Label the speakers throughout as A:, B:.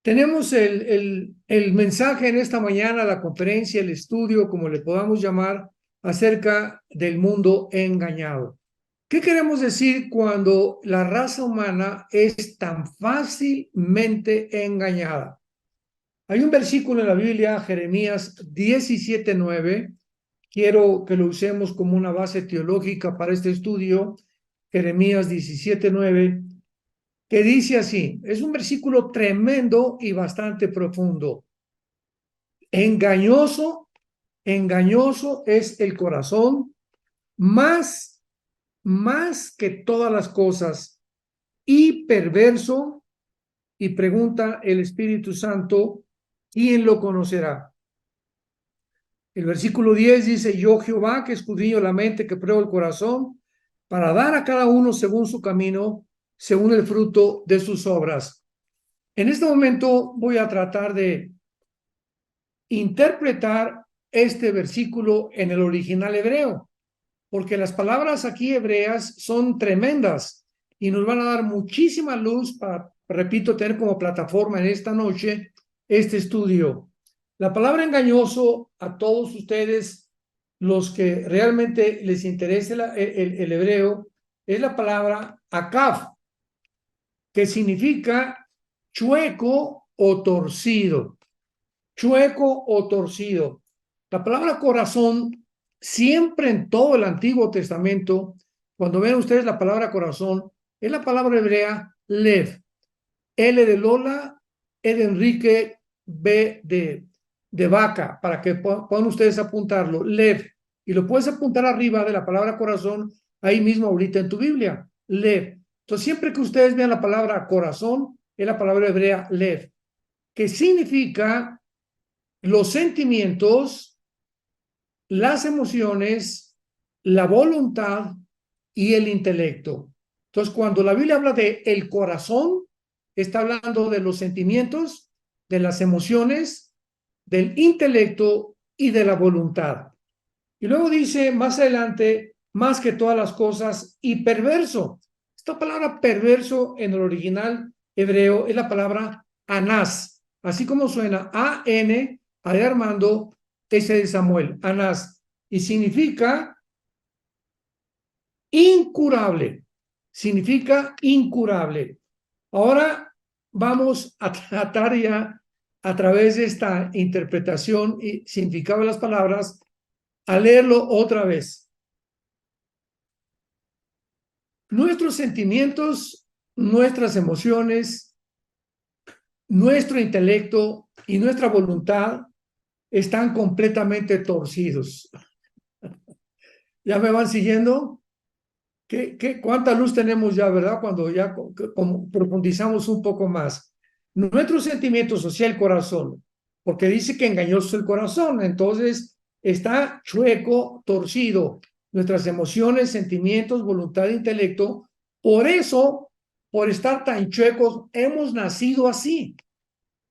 A: Tenemos el mensaje en esta mañana, la conferencia, el estudio, como le podamos llamar, acerca del mundo engañado. ¿Qué queremos decir cuando la raza humana es tan fácilmente engañada? Hay un versículo en la Biblia, Jeremías 17:9. Quiero que lo usemos como una base teológica para este estudio. Jeremías 17:9, que dice así, es un versículo tremendo y bastante profundo. Engañoso, engañoso es el corazón, más que todas las cosas, y perverso, y pregunta el Espíritu Santo, ¿quién lo conocerá? El versículo 10 dice, yo Jehová, que escudriño la mente, que pruebo el corazón, para dar a cada uno según su camino, según el fruto de sus obras. En este momento voy a tratar de interpretar este versículo en el original hebreo, porque las palabras aquí hebreas son tremendas y nos van a dar muchísima luz para, repito, tener como plataforma en esta noche este estudio. La palabra engañoso, a todos ustedes, los que realmente les interese el hebreo, es la palabra akaf, que significa chueco o torcido. Chueco o torcido. La palabra corazón, siempre en todo el Antiguo Testamento, cuando ven ustedes la palabra corazón, es la palabra hebrea lev. L de Lola, E de Enrique, B de vaca, para que puedan ustedes apuntarlo. Lev. Y lo puedes apuntar arriba de la palabra corazón, ahí mismo ahorita en tu Biblia. Lev. Entonces, siempre que ustedes vean la palabra corazón, es la palabra hebrea lev, que significa los sentimientos, las emociones, la voluntad y el intelecto. Entonces, cuando la Biblia habla de el corazón, está hablando de los sentimientos, de las emociones, del intelecto y de la voluntad. Y luego dice más adelante, más que todas las cosas, y perverso. Esta palabra perverso en el original hebreo es la palabra anás, así como suena A-N, A de Armando, S de Samuel, anás, y significa incurable, significa incurable. Ahora vamos a tratar ya a través de esta interpretación y significado de las palabras, a leerlo otra vez. Nuestros sentimientos, nuestras emociones, nuestro intelecto y nuestra voluntad están completamente torcidos. ¿Ya me van siguiendo? ¿Cuánta luz tenemos ya, verdad? Cuando ya profundizamos un poco más. Nuestros sentimientos, o sea, el corazón, porque dice que engañoso el corazón, entonces está chueco, torcido. Nuestras emociones, sentimientos, voluntad e intelecto. Por eso, por estar tan chuecos, hemos nacido así.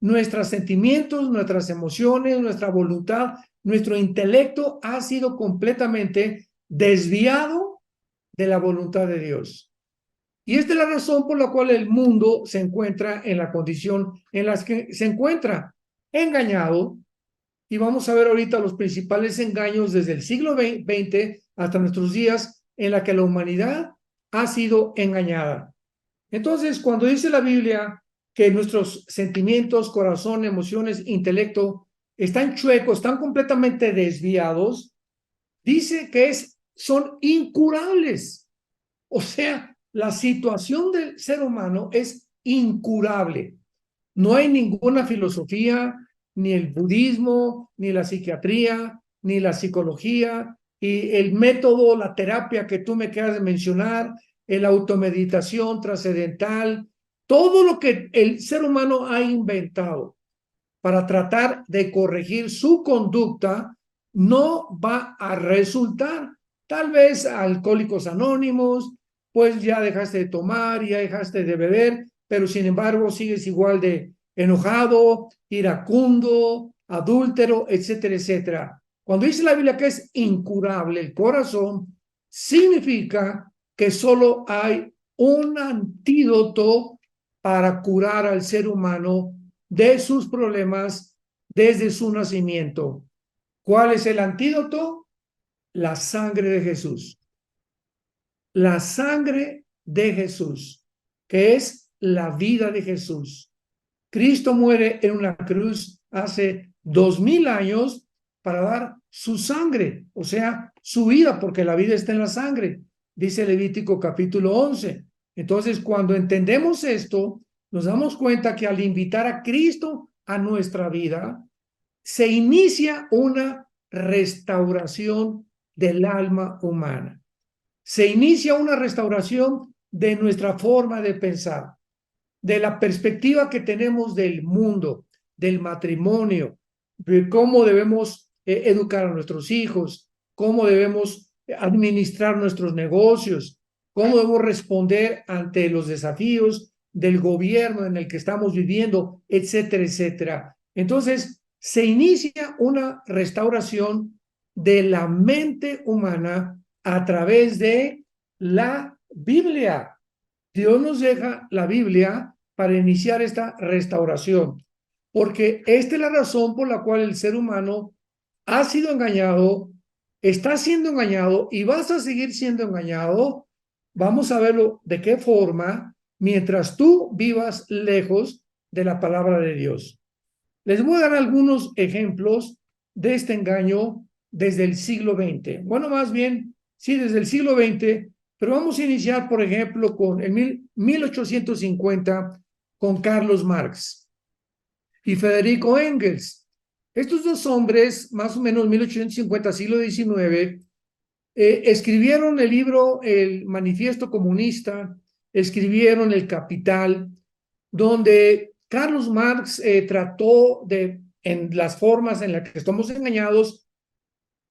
A: Nuestros sentimientos, nuestras emociones, nuestra voluntad, nuestro intelecto ha sido completamente desviado de la voluntad de Dios. Y esta es la razón por la cual el mundo se encuentra en la condición en la que se encuentra, engañado. Y vamos a ver ahorita los principales engaños desde el siglo XX hasta nuestros días en la que la humanidad ha sido engañada. Entonces, cuando dice la Biblia que nuestros sentimientos, corazón, emociones, intelecto están chuecos, están completamente desviados, dice que son incurables. O sea, la situación del ser humano es incurable. No hay ninguna filosofía, ni el budismo, ni la psiquiatría, ni la psicología, y el método, la terapia que tú me quedas de mencionar, la automeditación trascendental, todo lo que el ser humano ha inventado para tratar de corregir su conducta no va a resultar. Tal vez Alcohólicos Anónimos, pues ya dejaste de tomar, ya dejaste de beber, pero sin embargo sigues igual de enojado, iracundo, adúltero, etcétera, etcétera. Cuando dice la Biblia que es incurable el corazón, significa que solo hay un antídoto para curar al ser humano de sus problemas desde su nacimiento. ¿Cuál es el antídoto? La sangre de Jesús. La sangre de Jesús, que es la vida de Jesús. Cristo muere en una cruz hace 2000 años para dar su sangre, o sea, su vida, porque la vida está en la sangre, dice Levítico capítulo 11. Entonces, cuando entendemos esto, nos damos cuenta que al invitar a Cristo a nuestra vida, se inicia una restauración del alma humana. Se inicia una restauración de nuestra forma de pensar, de la perspectiva que tenemos del mundo, del matrimonio, de cómo debemos educar a nuestros hijos, cómo debemos administrar nuestros negocios, cómo debemos responder ante los desafíos del gobierno en el que estamos viviendo, etcétera, etcétera. Entonces, se inicia una restauración de la mente humana a través de la Biblia. Dios nos deja la Biblia para iniciar esta restauración, porque esta es la razón por la cual el ser humano ha sido engañado, está siendo engañado y vas a seguir siendo engañado. Vamos a verlo de qué forma mientras tú vivas lejos de la palabra de Dios. Les voy a dar algunos ejemplos de este engaño desde el siglo XX. Bueno, más bien, sí, desde el siglo XX, pero vamos a iniciar, por ejemplo, con el 1850, con Carlos Marx y Federico Engels. Estos dos hombres, más o menos 1850, siglo XIX, escribieron el libro El Manifiesto Comunista, escribieron El Capital, donde Carlos Marx trató de, en las formas en las que estamos engañados,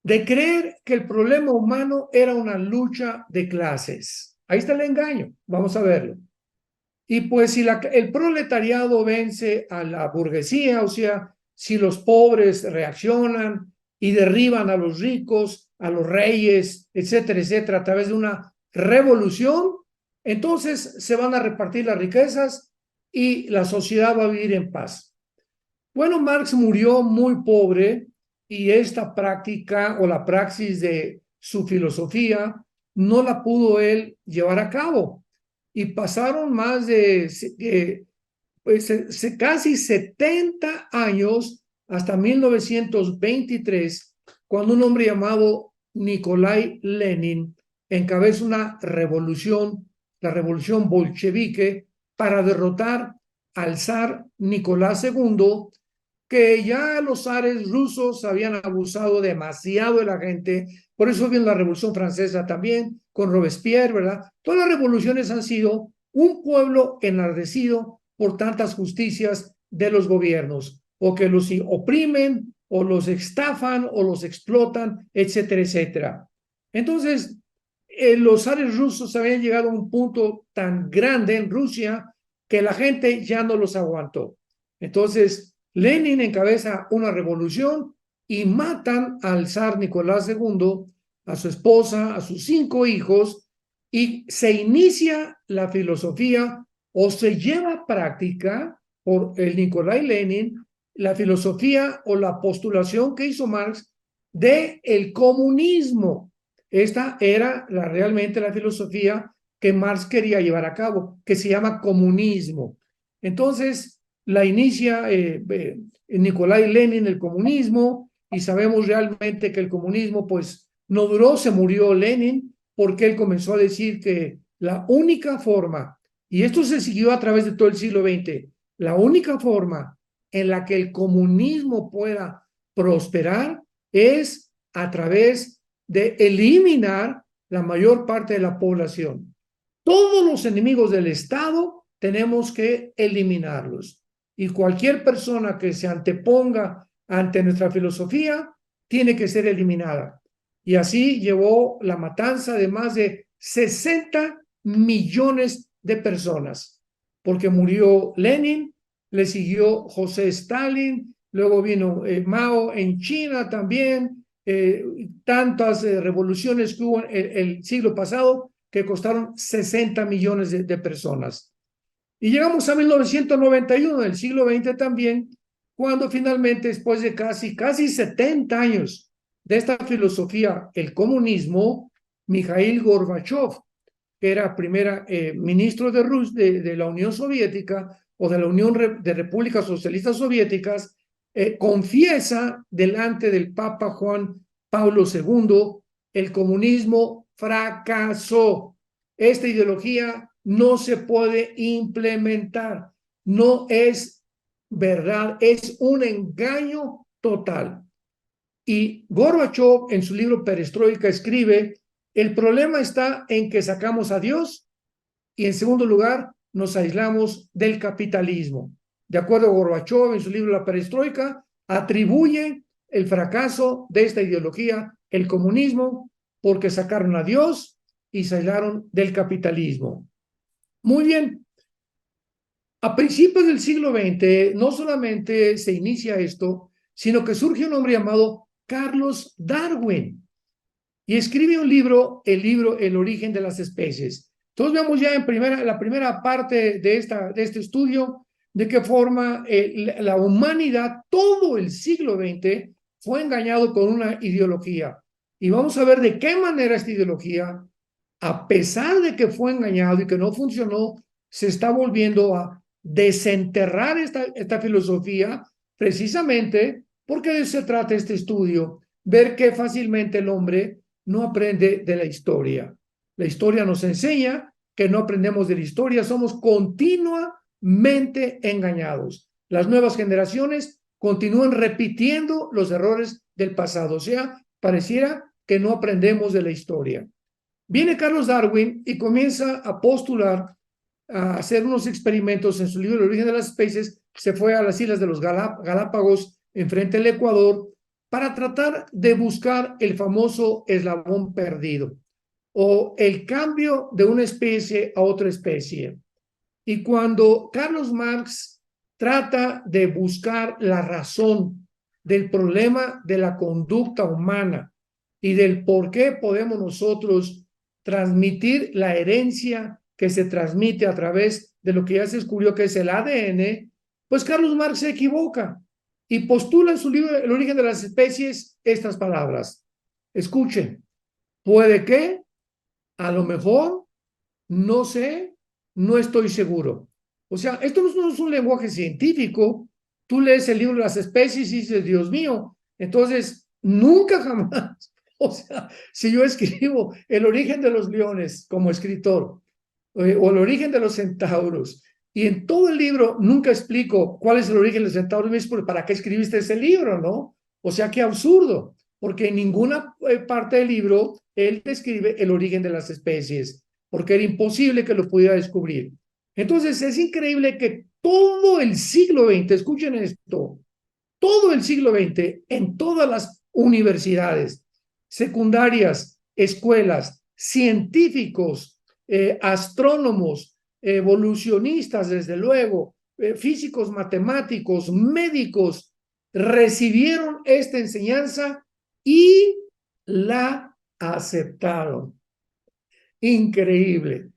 A: de creer que el problema humano era una lucha de clases. Ahí está el engaño, vamos a verlo. Y pues si el proletariado vence a la burguesía, o sea, si los pobres reaccionan y derriban a los ricos, a los reyes, etcétera, etcétera, a través de una revolución, entonces se van a repartir las riquezas y la sociedad va a vivir en paz. Bueno, Marx murió muy pobre y esta práctica o la praxis de su filosofía no la pudo él llevar a cabo. Y pasaron más de pues, casi 70 años hasta 1923, cuando un hombre llamado Nikolai Lenin encabeza una revolución, la revolución bolchevique, para derrotar al zar Nicolás II, que ya los zares rusos habían abusado demasiado de la gente. Por eso viene la Revolución Francesa también, con Robespierre, ¿verdad? Todas las revoluciones han sido un pueblo enardecido por tantas justicias de los gobiernos, o que los oprimen, o los estafan, o los explotan, etcétera, etcétera. Entonces, los zares rusos habían llegado a un punto tan grande en Rusia que la gente ya no los aguantó. Entonces, Lenin encabeza una revolución y matan al zar Nicolás II, a su esposa, a sus 5 hijos, y se inicia la filosofía o se lleva a práctica por el Nikolai Lenin la filosofía o la postulación que hizo Marx de el comunismo. Esta era realmente la filosofía que Marx quería llevar a cabo, que se llama comunismo. Entonces, la inicia Nikolai Lenin el comunismo, y sabemos realmente que el comunismo pues no duró, se murió Lenin, porque él comenzó a decir que la única forma, y esto se siguió a través de todo el siglo XX, la única forma en la que el comunismo pueda prosperar es a través de eliminar la mayor parte de la población. Todos los enemigos del Estado tenemos que eliminarlos. Y cualquier persona que se anteponga ante nuestra filosofía tiene que ser eliminada. Y así llevó la matanza de más de 60 millones de personas, porque murió Lenin, le siguió José Stalin, luego vino Mao en China también, tantas revoluciones que hubo el siglo pasado que costaron 60 millones de personas. Y llegamos a 1991, del siglo XX también, cuando finalmente, después de casi 70 años de esta filosofía, el comunismo, Mikhail Gorbachev, que era primera ministro de la Unión Soviética o de la Unión de Repúblicas Socialistas Soviéticas, confiesa delante del Papa Juan Pablo II, el comunismo fracasó. Esta ideología no se puede implementar, no es verdad, es un engaño total. Y Gorbachev en su libro Perestroika escribe, el problema está en que sacamos a Dios y en segundo lugar nos aislamos del capitalismo. De acuerdo a Gorbachev en su libro La Perestroika, atribuye el fracaso de esta ideología, el comunismo, porque sacaron a Dios y se aislaron del capitalismo. Muy bien. A principios del siglo XX, no solamente se inicia esto, sino que surge un hombre llamado Carlos Darwin y escribe un libro, el libro El origen de las especies. Entonces vemos ya en la primera parte de este estudio de qué forma la humanidad, todo el siglo XX, fue engañado con una ideología. Y vamos a ver de qué manera esta ideología, a pesar de que fue engañado y que no funcionó, se está volviendo a desenterrar esta filosofía, precisamente porque de eso se trata este estudio, ver que fácilmente el hombre no aprende de la historia. La historia nos enseña que no aprendemos de la historia, somos continuamente engañados. Las nuevas generaciones continúan repitiendo los errores del pasado, o sea, pareciera que no aprendemos de la historia. Viene Carlos Darwin y comienza a postular, a hacer unos experimentos en su libro El origen de las especies. Se fue a las islas de los Galápagos, enfrente del Ecuador, para tratar de buscar el famoso eslabón perdido o el cambio de una especie a otra especie. Y cuando Carlos Marx trata de buscar la razón del problema de la conducta humana y del por qué podemos nosotros transmitir la herencia que se transmite a través de lo que ya se descubrió que es el ADN, pues Carlos Marx se equivoca y postula en su libro El origen de las especies estas palabras. Escuchen, puede que, a lo mejor, no sé, no estoy seguro. O sea, esto no es un lenguaje científico. Tú lees el libro de las especies y dices, Dios mío, entonces nunca jamás. O sea, si yo escribo el origen de los leones como escritor, o el origen de los centauros, y en todo el libro nunca explico cuál es el origen de los centauros, me dice, ¿para qué escribiste ese libro, no? O sea, qué absurdo, porque en ninguna parte del libro él describe el origen de las especies, porque era imposible que lo pudiera descubrir. Entonces, es increíble que todo el siglo XX, escuchen esto, todo el siglo XX, en todas las universidades, secundarias, escuelas, científicos, astrónomos, evolucionistas, desde luego, físicos, matemáticos, médicos, recibieron esta enseñanza y la aceptaron. Increíble.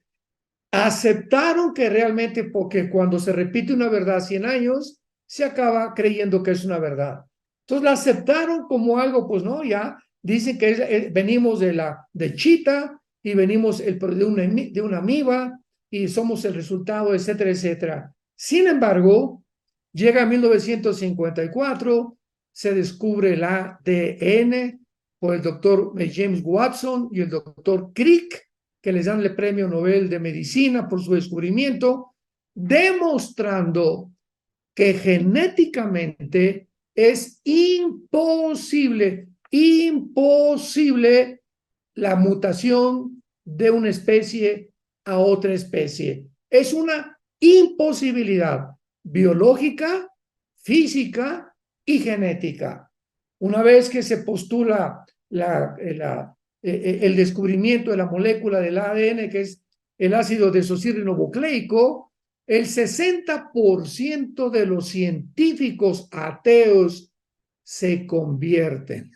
A: Aceptaron que realmente, porque cuando se repite una verdad 100 años, se acaba creyendo que es una verdad. Entonces la aceptaron como algo, pues no, ya dicen que venimos de chita y venimos de una amiba y somos el resultado, etcétera, etcétera. Sin embargo, llega 1954, se descubre el ADN por el doctor James Watson y el doctor Crick, que les dan el premio Nobel de Medicina por su descubrimiento, demostrando que genéticamente es imposible la mutación de una especie a otra especie. Es una imposibilidad biológica, física y genética. Una vez que se postula el descubrimiento de la molécula del ADN, que es el ácido desoxirribonucleico, el 60% de los científicos ateos se convierten.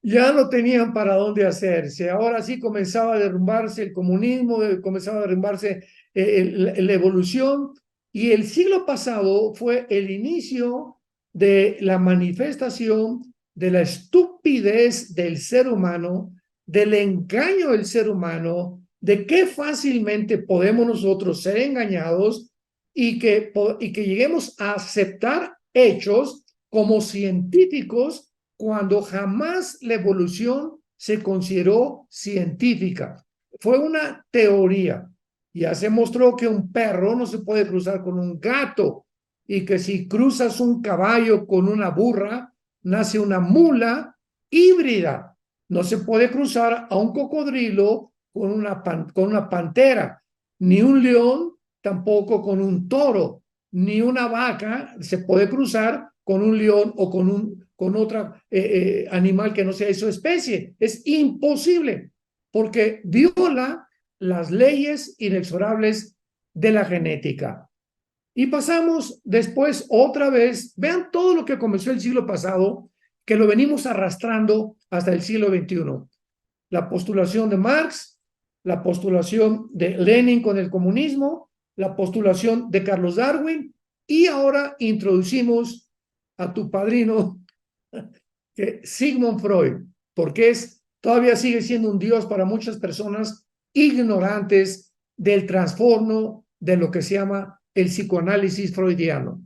A: ya no tenían para dónde hacerse. Ahora sí comenzaba a derrumbarse el comunismo, comenzaba a derrumbarse la evolución, y el siglo pasado fue el inicio de la manifestación de la estupidez del ser humano, del engaño del ser humano, de qué fácilmente podemos nosotros ser engañados y que lleguemos a aceptar hechos como científicos cuando jamás la evolución se consideró científica. Fue una teoría. Ya se mostró que un perro no se puede cruzar con un gato, y que si cruzas un caballo con una burra, nace una mula híbrida. No se puede cruzar a un cocodrilo con una pantera, ni un león tampoco con un toro, ni una vaca se puede cruzar con un león o con otro animal que no sea de su especie. Es imposible, porque viola las leyes inexorables de la genética. Y pasamos después otra vez, vean todo lo que comenzó el siglo pasado, que lo venimos arrastrando hasta el siglo XXI. La postulación de Marx, la postulación de Lenin con el comunismo, la postulación de Carlos Darwin, y ahora introducimos a tu padrino, Sigmund Freud, porque todavía sigue siendo un dios para muchas personas ignorantes del trastorno de lo que se llama el psicoanálisis freudiano.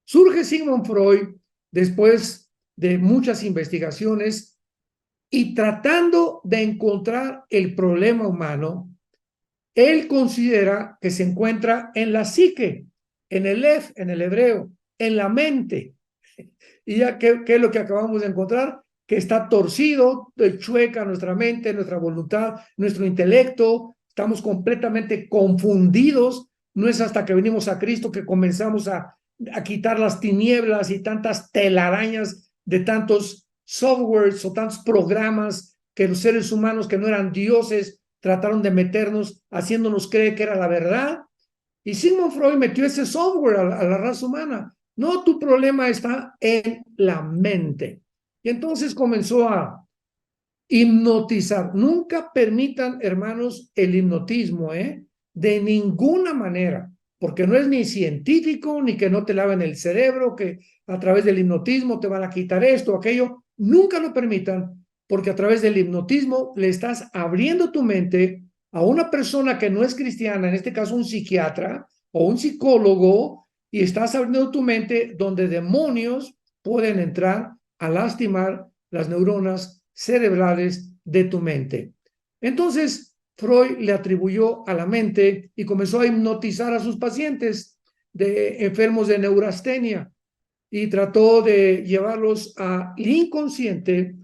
A: Surge Sigmund Freud después de muchas investigaciones y tratando de encontrar el problema humano. Él considera que se encuentra en la psique, en el Ef, en el hebreo, en la mente. Y ya, ¿qué es lo que acabamos de encontrar? Que está torcido, chueca nuestra mente, nuestra voluntad, nuestro intelecto. Estamos completamente confundidos. No es hasta que venimos a Cristo que comenzamos a quitar las tinieblas y tantas telarañas de tantos softwares o tantos programas que los seres humanos que no eran dioses trataron de meternos, haciéndonos creer que era la verdad. Y Sigmund Freud metió ese software a la raza humana. No, tu problema está en la mente. Y entonces comenzó a hipnotizar. Nunca permitan, hermanos, el hipnotismo, de ninguna manera, porque no es ni científico, ni que no te laven el cerebro, que a través del hipnotismo te van a quitar esto o aquello. Nunca lo permitan, porque a través del hipnotismo le estás abriendo tu mente a una persona que no es cristiana, en este caso un psiquiatra o un psicólogo, y estás abriendo tu mente donde demonios pueden entrar a lastimar las neuronas cerebrales de tu mente. Entonces, Freud le atribuyó a la mente y comenzó a hipnotizar a sus pacientes enfermos de neurastenia, y trató de llevarlos al inconsciente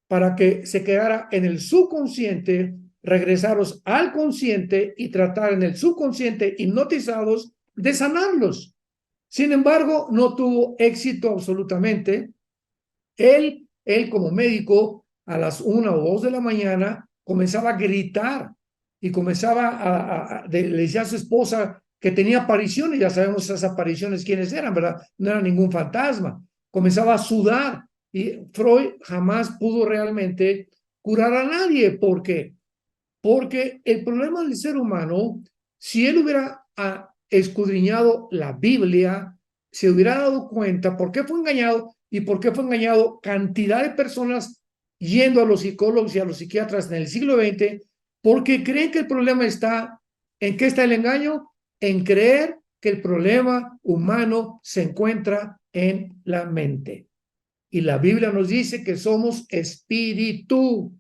A: para que se quedara en el subconsciente, regresarlos al consciente y tratar en el subconsciente, hipnotizados, de sanarlos. Sin embargo, no tuvo éxito absolutamente. Él como médico, a las 1 o 2 de la mañana, comenzaba a gritar y comenzaba le decía a su esposa que tenía apariciones. Ya sabemos esas apariciones quiénes eran, ¿verdad? No era ningún fantasma. Comenzaba a sudar, y Freud jamás pudo realmente curar a nadie. ¿Por qué? Porque el problema del ser humano, si él hubiera escudriñado la Biblia, se hubiera dado cuenta por qué fue engañado y por qué fue engañado cantidad de personas yendo a los psicólogos y a los psiquiatras en el siglo XX, porque creen que el problema está, ¿en qué está el engaño? En creer que el problema humano se encuentra en la mente. Y la Biblia nos dice que somos espíritu,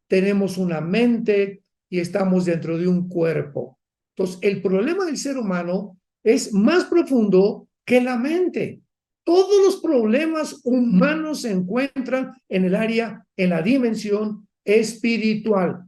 A: tenemos una mente y estamos dentro de un cuerpo. Entonces, el problema del ser humano es más profundo que la mente. Todos los problemas humanos se encuentran en el área, en la dimensión espiritual.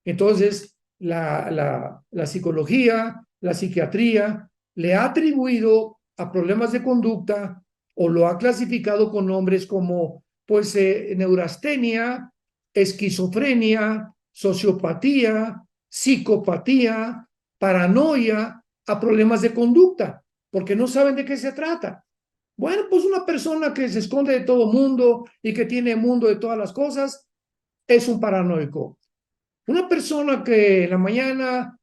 A: Entonces, la psicología, la psiquiatría, le ha atribuido a problemas de conducta, o lo ha clasificado con nombres como, pues, neurastenia, esquizofrenia, sociopatía, psicopatía, paranoia, a problemas de conducta, porque no saben de qué se trata. Bueno, pues una persona que se esconde de todo mundo y que tiene mundo de todas las cosas es un paranoico. Una persona que en la mañana,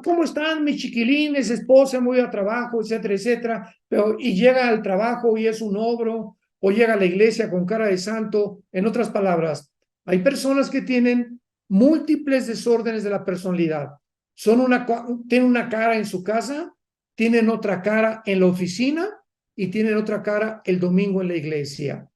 A: ¿cómo están mis chiquilines, esposa, me voy a trabajo, etcétera, etcétera? Pero, y llega al trabajo y es un ogro, o llega a la iglesia con cara de santo. En otras palabras, hay personas que tienen múltiples desórdenes de la personalidad. Tienen una cara en su casa, tienen otra cara en la oficina y tienen otra cara el domingo en la iglesia.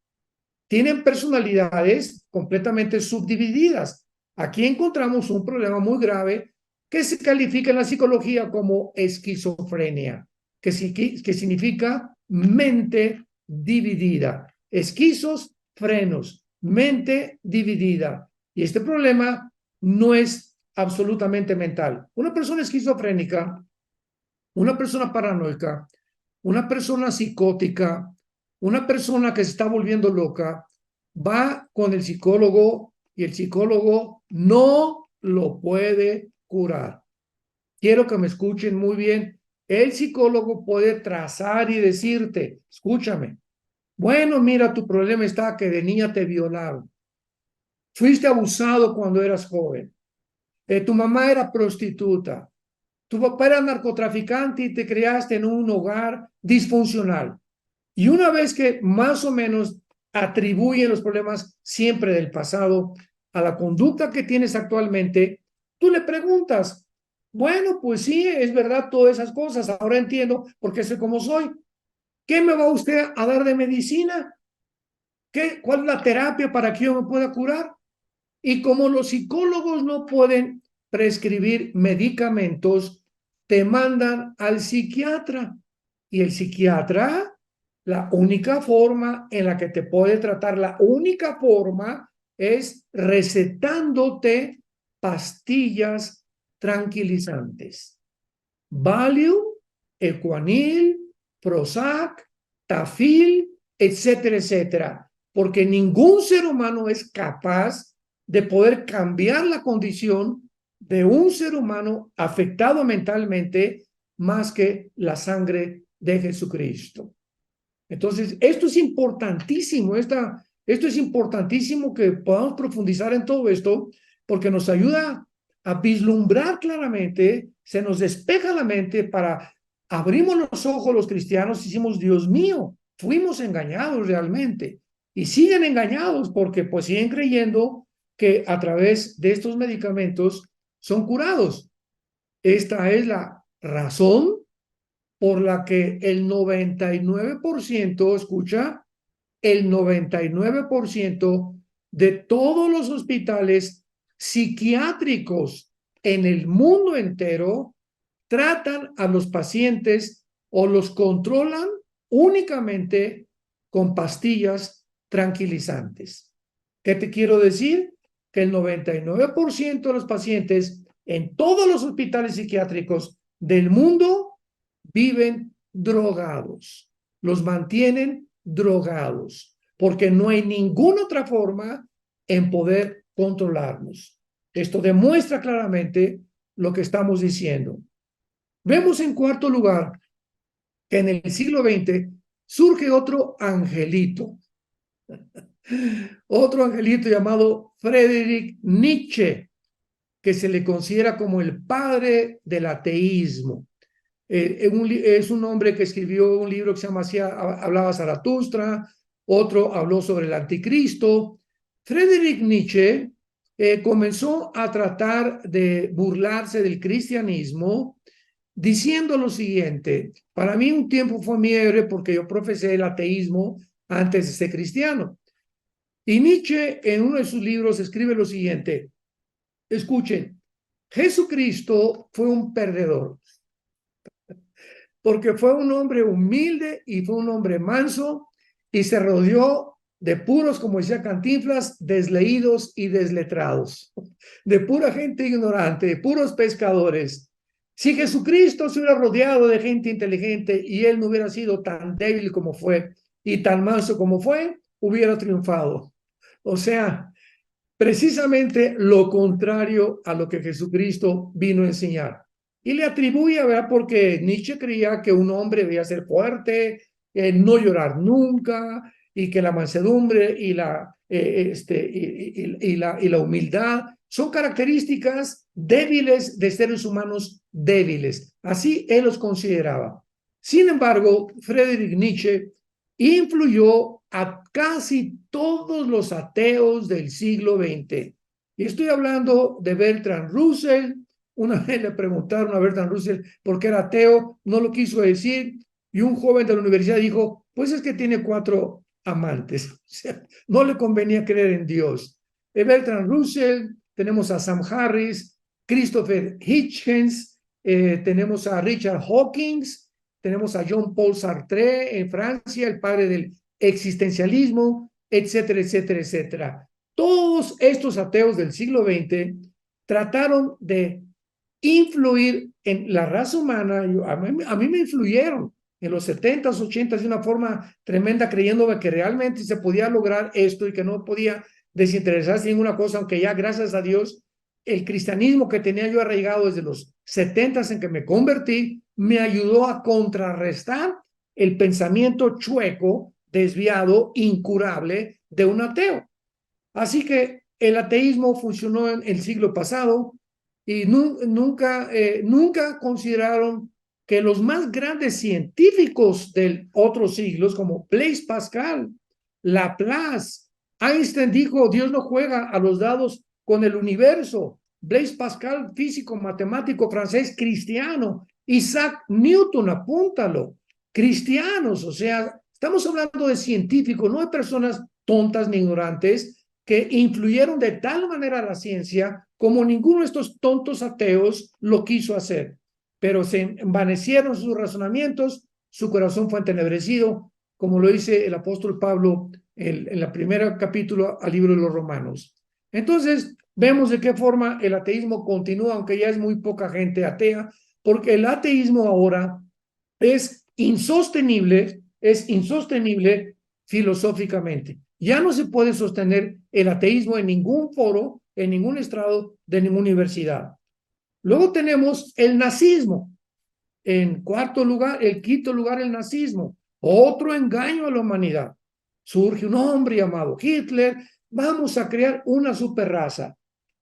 A: Tienen personalidades completamente subdivididas. Aquí encontramos un problema muy grave que se califica en la psicología como esquizofrenia, que significa mente dividida. Esquizos, frenos, mente dividida. Y este problema no es absolutamente mental. Una persona esquizofrénica, una persona paranoica, una persona psicótica, una persona que se está volviendo loca, va con el psicólogo y el psicólogo no lo puede curar. Quiero que me escuchen muy bien. El psicólogo puede trazar y decirte, escúchame, bueno, mira, tu problema está que de niña te violaron, fuiste abusado cuando eras joven, tu mamá era prostituta, tu papá era narcotraficante y te criaste en un hogar disfuncional. Y una vez que más o menos atribuyen los problemas siempre del pasado a la conducta que tienes actualmente, tú le preguntas, bueno, pues sí, es verdad todas esas cosas, ahora entiendo por qué soy como soy. ¿Qué me va usted a dar de medicina? ¿Cuál es la terapia para que yo me pueda curar? Y como los psicólogos no pueden prescribir medicamentos, te mandan al psiquiatra. Y el psiquiatra, la única forma en la que te puede tratar, la única forma es recetándote pastillas tranquilizantes. Valium, Equanil, Prozac, Tafil, etcétera, etcétera. Porque ningún ser humano es capaz de poder cambiar la condición de un ser humano afectado mentalmente más que la sangre de Jesucristo. Entonces, esto es importantísimo, esto es importantísimo que podamos profundizar en todo esto, porque nos ayuda a vislumbrar claramente, se nos despeja la mente para, abrimos los ojos los cristianos y decimos, Dios mío, fuimos engañados realmente. Y siguen engañados porque pues siguen creyendo que a través de estos medicamentos son curados. Esta es la razón por la que el 99%, escucha, el 99% de todos los hospitales psiquiátricos en el mundo entero tratan a los pacientes o los controlan únicamente con pastillas tranquilizantes. ¿Qué te quiero decir? Que el 99% de los pacientes en todos los hospitales psiquiátricos del mundo viven drogados, los mantienen drogados, porque no hay ninguna otra forma en poder controlarnos. Esto demuestra claramente lo que estamos diciendo. Vemos en cuarto lugar que en el siglo XX surge otro angelito llamado Friedrich Nietzsche, que se le considera como el padre del ateísmo. Es un hombre que escribió un libro que se llama Así hablaba Zaratustra, otro habló sobre el anticristo. Friedrich Nietzsche comenzó a tratar de burlarse del cristianismo diciendo lo siguiente: para mí un tiempo fue mi héroe porque yo profesé el ateísmo antes de ser cristiano. Y Nietzsche en uno de sus libros escribe lo siguiente: escuchen, Jesucristo fue un perdedor porque fue un hombre humilde y fue un hombre manso y se rodeó de puros, como decía Cantinflas, desleídos y desletrados, de pura gente ignorante, de puros pescadores. Si Jesucristo se hubiera rodeado de gente inteligente y él no hubiera sido tan débil como fue y tan manso como fue, hubiera triunfado. O sea, precisamente lo contrario a lo que Jesucristo vino a enseñar. Y le atribuye, ¿verdad? Porque Nietzsche creía que un hombre debía ser fuerte, no llorar nunca, y que la mansedumbre y la humildad son características débiles de seres humanos débiles. Así él los consideraba. Sin embargo, Friedrich Nietzsche influyó a casi todos los ateos del siglo XX. Y estoy hablando de Bertrand Russell. Una vez le preguntaron a Bertrand Russell por qué era ateo, no lo quiso decir, y un joven de la universidad dijo, pues es que tiene 4 amantes. O sea, no le convenía creer en Dios. Bertrand Russell, tenemos a Sam Harris, Christopher Hitchens, tenemos a Richard Hawkins, tenemos a Jean-Paul Sartre en Francia, el padre del existencialismo, etcétera, etcétera, etcétera. Todos estos ateos del siglo XX trataron de influir en la raza humana. A mí me influyeron en los 70s, 80s de una forma tremenda, creyendo que realmente se podía lograr esto y que no podía desinteresarse en ninguna cosa, aunque ya, gracias a Dios, el cristianismo que tenía yo arraigado desde los 70s en que me convertí, me ayudó a contrarrestar el pensamiento chueco, desviado, incurable de un ateo. Así que el ateísmo funcionó en el siglo pasado y nunca consideraron que los más grandes científicos de otros siglos, como Blaise Pascal, Laplace, Einstein dijo, Dios no juega a los dados con el universo. Blaise Pascal, físico, matemático francés, cristiano. Isaac Newton, apúntalo, cristianos. O sea, estamos hablando de científicos, no de personas tontas ni ignorantes, que influyeron de tal manera a la ciencia como ninguno de estos tontos ateos lo quiso hacer. Pero se envanecieron sus razonamientos, su corazón fue entenebrecido, como lo dice el apóstol Pablo en el primer capítulo al libro de los Romanos. Entonces, vemos de qué forma el ateísmo continúa, aunque ya es muy poca gente atea, porque el ateísmo ahora es insostenible filosóficamente. Ya no se puede sostener el ateísmo en ningún foro, en ningún estrado de ninguna universidad. Luego tenemos el nazismo. En quinto lugar, el nazismo. Otro engaño a la humanidad. Surge un hombre llamado Hitler. Vamos a crear una superraza.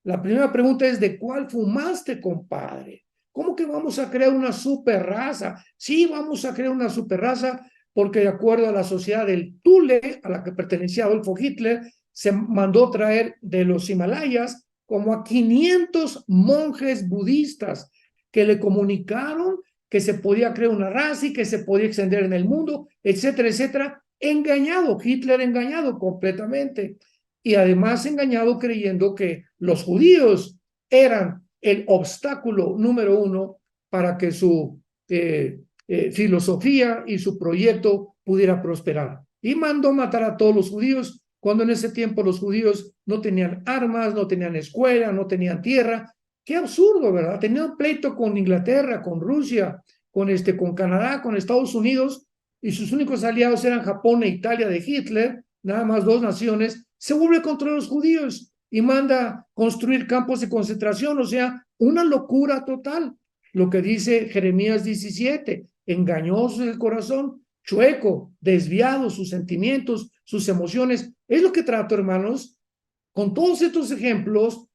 A: La primera pregunta es, ¿de cuál fumaste, compadre? ¿Cómo que vamos a crear una superraza? Sí, vamos a crear una superraza porque de acuerdo a la sociedad del Thule, a la que pertenecía Adolfo Hitler, se mandó traer de los Himalayas como a 500 monjes budistas que le comunicaron que se podía crear una raza y que se podía extender en el mundo, etcétera, etcétera. Engañado, Hitler engañado completamente. Y además engañado creyendo que los judíos eran el obstáculo número 1 para que su filosofía y su proyecto pudiera prosperar. Y mandó matar a todos los judíos, cuando en ese tiempo los judíos no tenían armas, no tenían escuela, no tenían tierra. Qué absurdo, ¿verdad? Tenían pleito con Inglaterra, con Rusia, con Canadá, con Estados Unidos, y sus únicos aliados eran Japón e Italia de Hitler, nada más 2 naciones. Se vuelve contra los judíos y manda construir campos de concentración, o sea, una locura total. Lo que dice Jeremías 17, engañoso es el corazón, chueco, desviado sus sentimientos, sus emociones. Es lo que trato, hermanos, con todos estos ejemplos,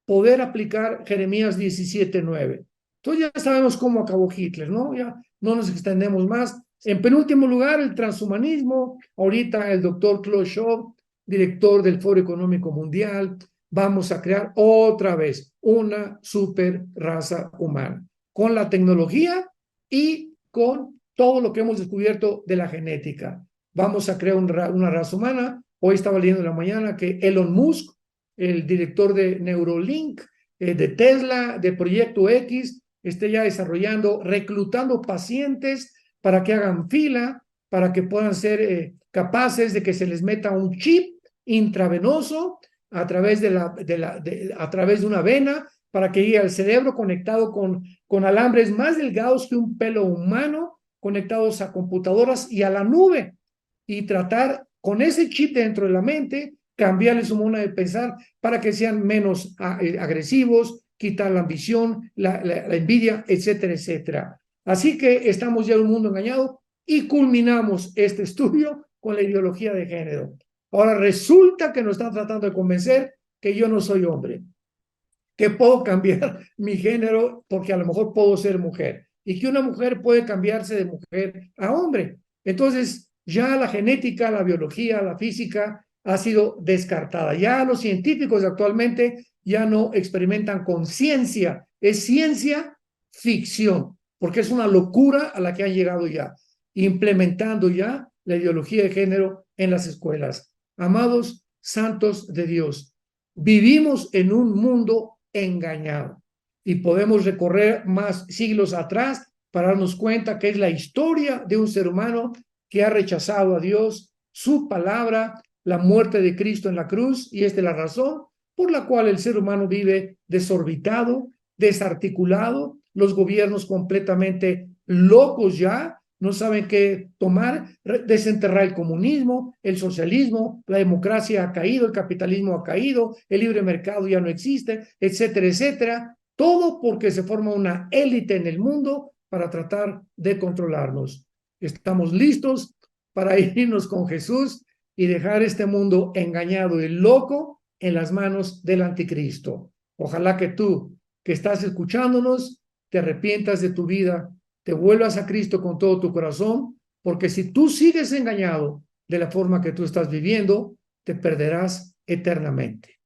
A: poder aplicar Jeremías 17:9. Entonces ya sabemos cómo acabó Hitler, ¿no? Ya no nos extendemos más. En penúltimo lugar, el transhumanismo. Ahorita el doctor Klaus Schwab, director del Foro Económico Mundial, vamos a crear otra vez una super raza humana, con la tecnología y con todo lo que hemos descubierto de la genética. Vamos a crear una raza humana. Hoy estaba leyendo en la mañana que Elon Musk, el director de Neuralink, de Tesla, de Proyecto X, esté ya desarrollando, reclutando pacientes para que hagan fila, para que puedan ser capaces de que se les meta un chip intravenoso a través a través de una vena, para que llegue al cerebro conectado con alambres más delgados que un pelo humano, conectados a computadoras y a la nube, y tratar con ese chip dentro de la mente, cambiarles su manera de pensar para que sean menos agresivos, quitar la ambición, la envidia, etcétera, etcétera. Así que estamos ya en un mundo engañado. y culminamos este estudio con la ideología de género. Ahora resulta que nos están tratando de convencer que yo no soy hombre, que puedo cambiar mi género porque a lo mejor puedo ser mujer y que una mujer puede cambiarse de mujer a hombre. Entonces, ya la genética, la biología, la física ha sido descartada. Ya los científicos actualmente ya no experimentan con ciencia, es ciencia ficción, porque es una locura a la que han llegado ya, implementando ya la ideología de género en las escuelas. Amados santos de Dios, vivimos en un mundo engañado y podemos recorrer más siglos atrás para darnos cuenta que es la historia de un ser humano que ha rechazado a Dios, su palabra, la muerte de Cristo en la cruz, y esta es la razón por la cual el ser humano vive desorbitado, desarticulado, los gobiernos completamente locos ya, no saben qué tomar, desenterrar el comunismo, el socialismo, la democracia ha caído, el capitalismo ha caído, el libre mercado ya no existe, etcétera, etcétera. Todo porque se forma una élite en el mundo para tratar de controlarnos. Estamos listos para irnos con Jesús y dejar este mundo engañado y loco en las manos del anticristo. Ojalá que tú, que estás escuchándonos, te arrepientas de tu vida, te vuelvas a Cristo con todo tu corazón, porque si tú sigues engañado de la forma que tú estás viviendo, te perderás eternamente.